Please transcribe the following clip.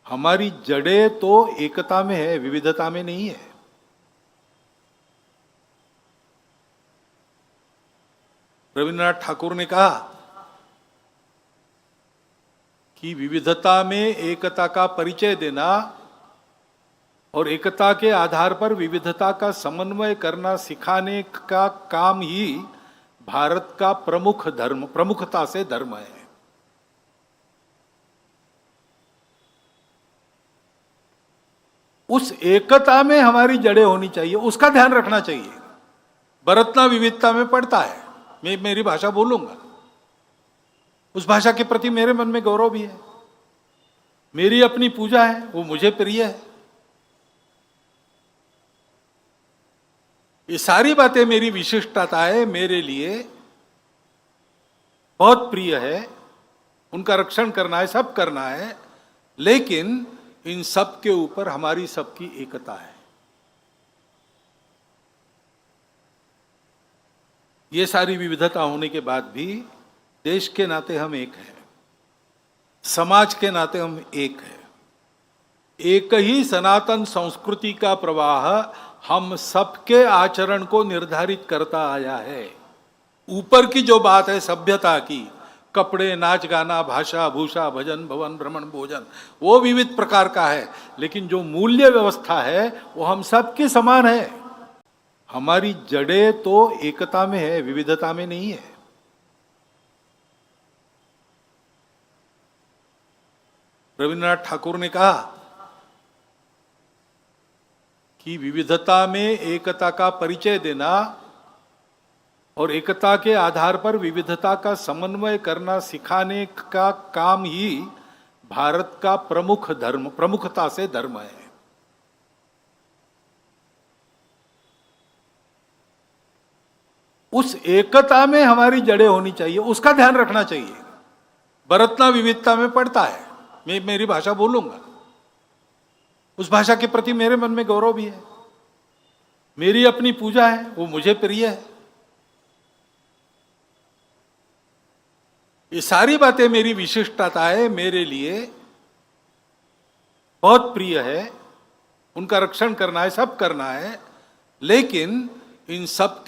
हमारी जड़ें तो एकता में है, विविधता में नहीं है। रविन्द्रनाथ ठाकुर ने कहा कि विविधता में एकता का परिचय देना और एकता के आधार पर विविधता का समन्वय करना सिखाने का काम ही भारत का प्रमुखता से धर्म है। उस एकता में हमारी जड़ें होनी चाहिए, उसका ध्यान रखना चाहिए। बरतना विविधता में पड़ता है, मैं मेरी भाषा बोलूंगा, उस भाषा के प्रति मेरे मन में गौरव भी है। मेरी अपनी पूजा है, वो मुझे प्रिय है। ये सारी बातें मेरी विशिष्टता है, मेरे लिए बहुत प्रिय है, उनका रक्षण करना है, सब करना है। लेकिन इन सब के ऊपर हमारी सबकी एकता है। ये सारी विविधता होने के बाद भी देश के नाते हम एक हैं, समाज के नाते हम एक हैं। एक ही सनातन संस्कृति का प्रवाह हम सबके आचरण को निर्धारित करता आया है। ऊपर की जो बात है सभ्यता की, कपड़े, नाच गाना, भाषा भूषा, भजन भवन, भ्रमण भोजन, वो विविध प्रकार का है, लेकिन जो मूल्य व्यवस्था है वो हम सबकी समान है। हमारी जड़ें तो एकता में है, विविधता में नहीं है। रविन्द्रनाथ ठाकुर ने कहा कि विविधता में एकता का परिचय देना और एकता के आधार पर विविधता का समन्वय करना सिखाने का काम ही भारत का प्रमुखता से धर्म है। उस एकता में हमारी जड़ें होनी चाहिए, उसका ध्यान रखना चाहिए। बरतना विविधता में पड़ता है, मैं मेरी भाषा बोलूंगा, उस भाषा के प्रति मेरे मन में गौरव भी है। मेरी अपनी पूजा है, वो मुझे प्रिय है। ये सारी बातें मेरी विशिष्टता है, मेरे लिए बहुत प्रिय है, उनका रक्षण करना है, सब करना है। लेकिन इन सब के